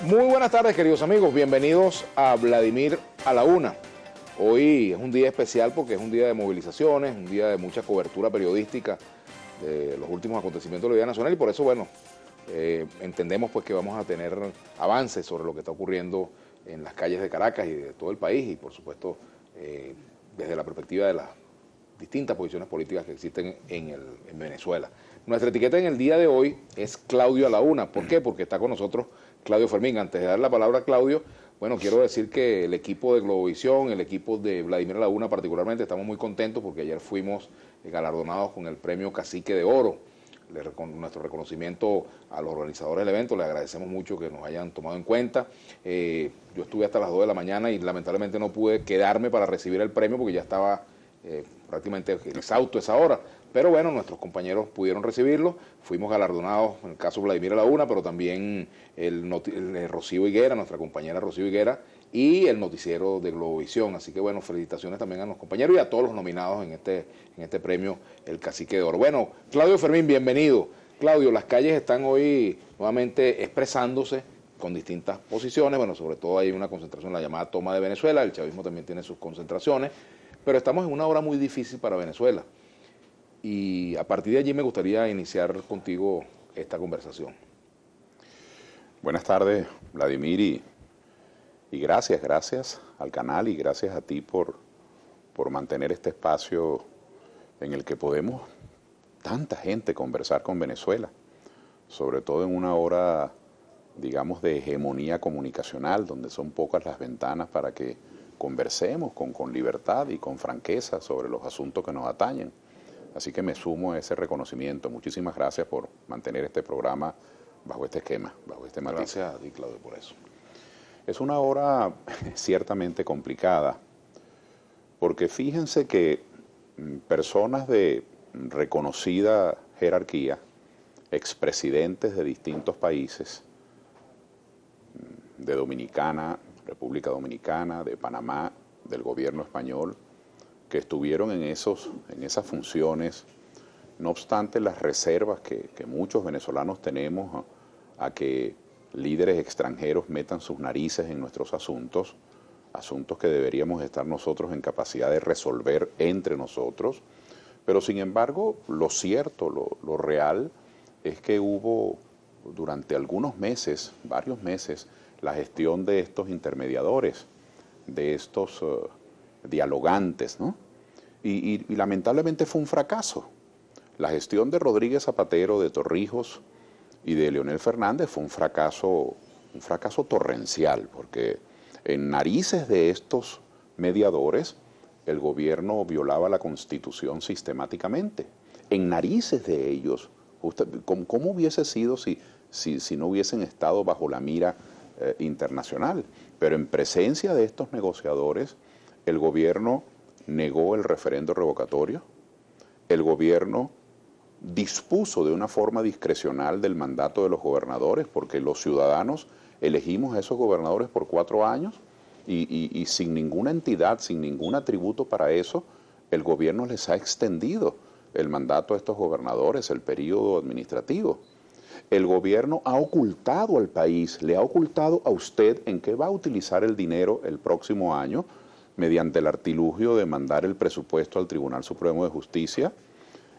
Muy buenas tardes, queridos amigos. Bienvenidos a Vladimir a la Una. Hoy es un día especial porque es un día de movilizaciones, un día de mucha cobertura periodística de los últimos acontecimientos de la vida nacional y por eso, bueno, entendemos pues que vamos a tener avances sobre lo que está ocurriendo en las calles de Caracas y de todo el país y por supuesto desde la perspectiva de las distintas posiciones políticas que existen en Venezuela. Nuestra etiqueta en el día de hoy es Claudio a la Una. ¿Por qué? Porque está con nosotros Claudio Fermín. Antes de dar la palabra a Claudio, bueno, quiero decir que el equipo de Globovisión, el equipo de Vladimir a la Una particularmente, estamos muy contentos porque ayer fuimos galardonados con el premio Cacique de Oro. Nuestro reconocimiento a los organizadores del evento, les agradecemos mucho que nos hayan tomado en cuenta. Yo estuve hasta las 2 de la mañana y lamentablemente no pude quedarme para recibir el premio porque ya estaba prácticamente exhausto esa hora. Pero bueno, nuestros compañeros pudieron recibirlo, fuimos galardonados, en el caso de Vladimir a la Una, pero también el Rocío Higuera, nuestra compañera Rocío Higuera, y el noticiero de Globovisión. Así que bueno, felicitaciones también a los compañeros y a todos los nominados en este premio, el Cacique de Oro. Bueno, Claudio Fermín, bienvenido. Claudio, las calles están hoy nuevamente expresándose con distintas posiciones, bueno, sobre todo hay una concentración en la llamada toma de Venezuela, el chavismo también tiene sus concentraciones, pero estamos en una hora muy difícil para Venezuela. Y a partir de allí me gustaría iniciar contigo esta conversación. Buenas tardes, Vladimir, y gracias al canal y gracias a ti por mantener este espacio en el que podemos, tanta gente, conversar con Venezuela, sobre todo en una hora, digamos, de hegemonía comunicacional, donde son pocas las ventanas para que conversemos con libertad y con franqueza sobre los asuntos que nos atañen. Así que me sumo a ese reconocimiento. Muchísimas gracias por mantener este programa bajo este esquema, bajo este matiz. Gracias a ti, Claudio, por eso. Es una hora ciertamente complicada, porque fíjense que personas de reconocida jerarquía, expresidentes de distintos países, de Dominicana, República Dominicana, de Panamá, del gobierno español, que estuvieron en esas funciones, no obstante las reservas que muchos venezolanos tenemos a que líderes extranjeros metan sus narices en nuestros asuntos que deberíamos estar nosotros en capacidad de resolver entre nosotros, pero sin embargo lo cierto, lo real, es que hubo durante algunos meses, varios meses, la gestión de estos intermediadores, de estos dialogantes, ¿no? Y lamentablemente fue un fracaso. La gestión de Rodríguez Zapatero, de Torrijos y de Leonel Fernández fue un fracaso torrencial, porque en narices de estos mediadores el gobierno violaba la Constitución sistemáticamente. En narices de ellos, ¿cómo hubiese sido si no hubiesen estado bajo la mira internacional? Pero en presencia de estos negociadores, el gobierno negó el referendo revocatorio, el gobierno dispuso de una forma discrecional del mandato de los gobernadores, porque los ciudadanos elegimos a esos gobernadores por 4 años y sin ninguna entidad, sin ningún atributo para eso, el gobierno les ha extendido el mandato a estos gobernadores, el periodo administrativo. El gobierno ha ocultado al país, le ha ocultado a usted en qué va a utilizar el dinero el próximo año, mediante el artilugio de mandar el presupuesto al Tribunal Supremo de Justicia.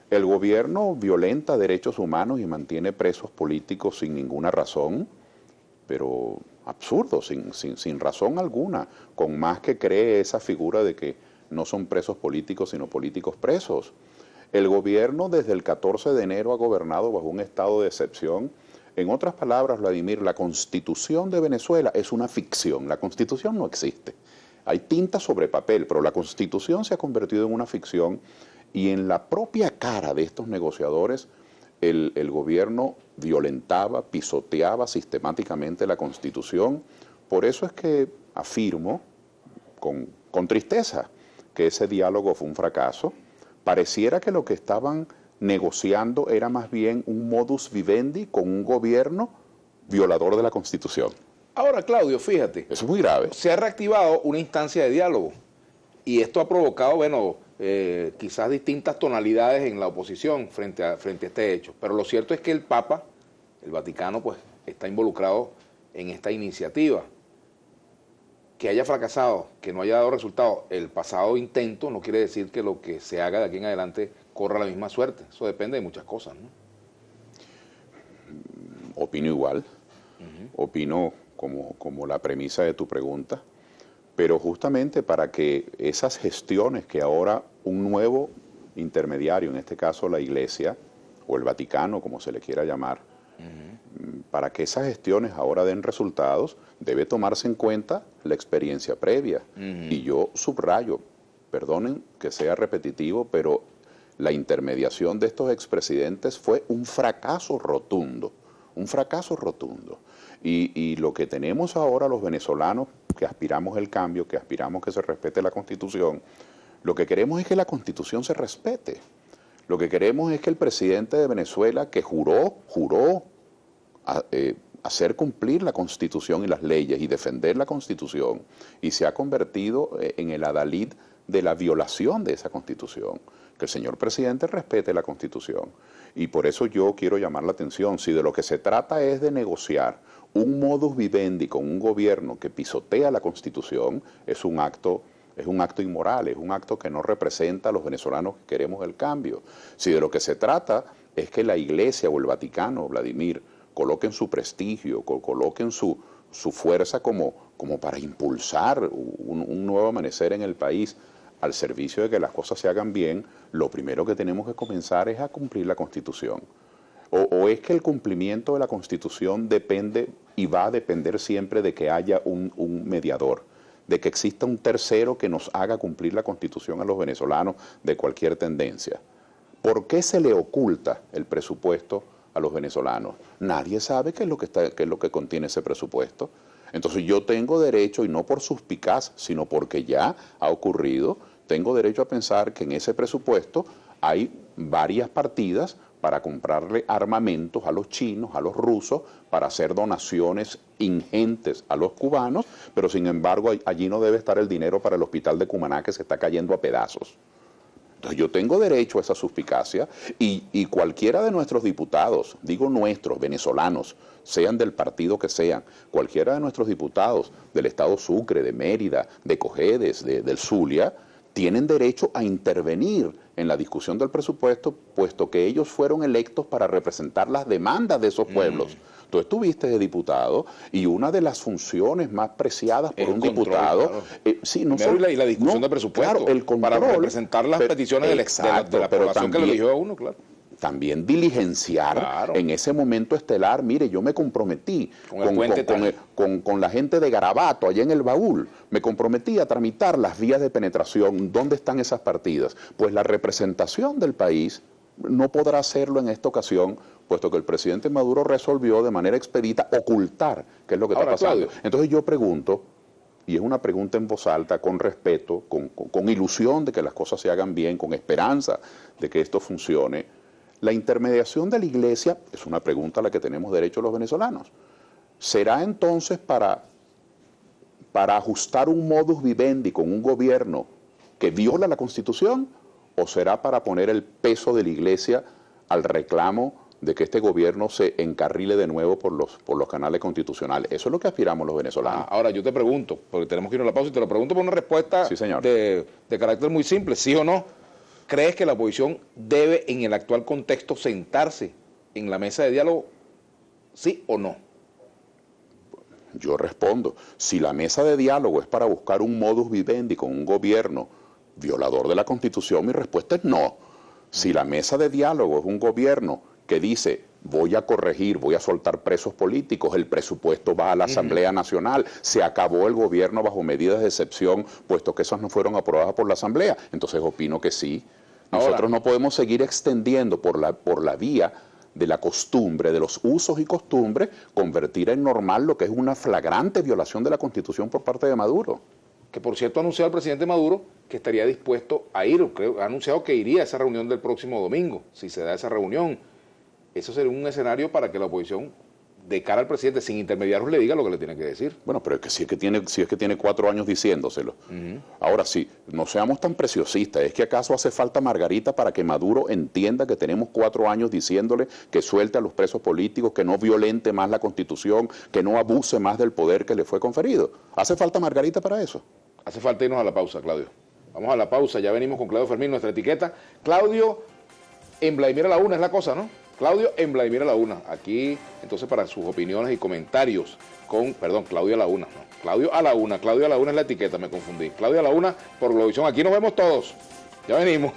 El gobierno violenta derechos humanos y mantiene presos políticos sin ninguna razón, pero absurdo, sin razón alguna, con más que cree esa figura de que no son presos políticos, sino políticos presos. El gobierno desde el 14 de enero ha gobernado bajo un estado de excepción. En otras palabras, Vladimir, la Constitución de Venezuela es una ficción, la Constitución no existe. Hay tinta sobre papel, pero la Constitución se ha convertido en una ficción y en la propia cara de estos negociadores el gobierno violentaba, pisoteaba sistemáticamente la Constitución. Por eso es que afirmo con tristeza que ese diálogo fue un fracaso. Pareciera que lo que estaban negociando era más bien un modus vivendi con un gobierno violador de la Constitución. Ahora, Claudio, fíjate. Eso es muy grave. Se ha reactivado una instancia de diálogo y esto ha provocado, bueno, quizás distintas tonalidades en la oposición frente a este hecho. Pero lo cierto es que el Papa, el Vaticano, pues está involucrado en esta iniciativa. Que haya fracasado, que no haya dado resultado el pasado intento, no quiere decir que lo que se haga de aquí en adelante corra la misma suerte. Eso depende de muchas cosas, ¿no? Opino igual, opino como la premisa de tu pregunta, pero justamente para que esas gestiones que ahora un nuevo intermediario, en este caso la Iglesia o el Vaticano, como se le quiera llamar, para que esas gestiones ahora den resultados, debe tomarse en cuenta la experiencia previa. Y yo subrayo, perdonen que sea repetitivo, pero la intermediación de estos expresidentes fue un fracaso rotundo, un fracaso rotundo. Y lo que tenemos ahora los venezolanos, que aspiramos el cambio, que aspiramos que se respete la Constitución, lo que queremos es que la Constitución se respete. Lo que queremos es que el presidente de Venezuela, que juró hacer cumplir la Constitución y las leyes y defender la Constitución, y se ha convertido en el adalid de la violación de esa Constitución, que el señor presidente respete la Constitución. Y por eso yo quiero llamar la atención, si de lo que se trata es de negociar un modus vivendi con un gobierno que pisotea la Constitución, es un acto inmoral, es un acto que no representa a los venezolanos que queremos el cambio. Si de lo que se trata es que la Iglesia o el Vaticano, Vladimir, coloquen su prestigio, coloquen su fuerza como para impulsar un nuevo amanecer en el país al servicio de que las cosas se hagan bien, lo primero que tenemos que comenzar es a cumplir la Constitución. O es que el cumplimiento de la Constitución depende y va a depender siempre de que haya un mediador, de que exista un tercero que nos haga cumplir la Constitución a los venezolanos de cualquier tendencia. ¿Por qué se le oculta el presupuesto a los venezolanos? Nadie sabe qué es lo que contiene ese presupuesto. Entonces yo tengo derecho, y no por suspicaz, sino porque ya ha ocurrido, tengo derecho a pensar que en ese presupuesto hay varias partidas para comprarle armamentos a los chinos, a los rusos, para hacer donaciones ingentes a los cubanos, pero sin embargo allí no debe estar el dinero para el hospital de Cumaná, que se está cayendo a pedazos. Entonces yo tengo derecho a esa suspicacia, y cualquiera de nuestros diputados, digo nuestros, venezolanos, sean del partido que sean, cualquiera de nuestros diputados del estado Sucre, de Mérida, de Cojedes, del Zulia, tienen derecho a intervenir en la discusión del presupuesto, puesto que ellos fueron electos para representar las demandas de esos pueblos. Tú estuviste de diputado, y una de las funciones más preciadas por un diputado... Claro. Sí, no y la discusión del presupuesto, claro, el control, para representar las peticiones de la población que lo eligió a uno, claro. También diligenciar en ese momento estelar. Mire, yo me comprometí con la gente de Garabato, allá en el Baúl, me comprometí a tramitar las vías de penetración. ¿Dónde están esas partidas? Pues la representación del país no podrá hacerlo en esta ocasión, puesto que el presidente Maduro resolvió de manera expedita ocultar qué es lo que está pasando. Claudio. Entonces yo pregunto, y es una pregunta en voz alta, con respeto, con ilusión de que las cosas se hagan bien, con esperanza de que esto funcione. La intermediación de la Iglesia es una pregunta a la que tenemos derecho los venezolanos. ¿Será entonces para ajustar un modus vivendi con un gobierno que viola la Constitución, o será para poner el peso de la Iglesia al reclamo de que este gobierno se encarrile de nuevo por los canales constitucionales? Eso es lo que aspiramos los venezolanos. Ahora yo te pregunto, porque tenemos que ir a la pausa, y te lo pregunto por una respuesta de carácter muy simple, ¿sí o no? ¿Crees que la oposición debe, en el actual contexto, sentarse en la mesa de diálogo, sí o no? Yo respondo, si la mesa de diálogo es para buscar un modus vivendi con un gobierno violador de la Constitución, mi respuesta es no. Si la mesa de diálogo es un gobierno que dice, voy a corregir, voy a soltar presos políticos, el presupuesto va a la Asamblea Nacional, se acabó el gobierno bajo medidas de excepción, puesto que esas no fueron aprobadas por la Asamblea, entonces opino que sí. Nosotros no podemos seguir extendiendo por la vía de la costumbre, de los usos y costumbres, convertir en normal lo que es una flagrante violación de la Constitución por parte de Maduro. Que por cierto ha anunciado el presidente Maduro que estaría dispuesto a ir, ha anunciado que iría a esa reunión del próximo domingo, si se da esa reunión. Eso sería un escenario para que la oposición de cara al presidente, sin intermediarios, le diga lo que le tiene que decir. Bueno, pero es que si es que tiene 4 años diciéndoselo. Ahora sí, no seamos tan preciosistas. ¿Es que acaso hace falta Margarita para que Maduro entienda que tenemos 4 años diciéndole que suelte a los presos políticos, que no violente más la Constitución, que no abuse más del poder que le fue conferido? ¿Hace falta Margarita para eso? Hace falta irnos a la pausa, Claudio. Vamos a la pausa, ya venimos con Claudio Fermín, nuestra etiqueta. Claudio en Vladimir a la Una es la cosa, ¿no? Claudio en Vladimir a la Una. Aquí, entonces, para sus opiniones y comentarios con, perdón, Claudio a la Una. No, Claudio a la Una es la etiqueta, me confundí. Claudio a la Una por Globovisión. Aquí nos vemos todos. Ya venimos.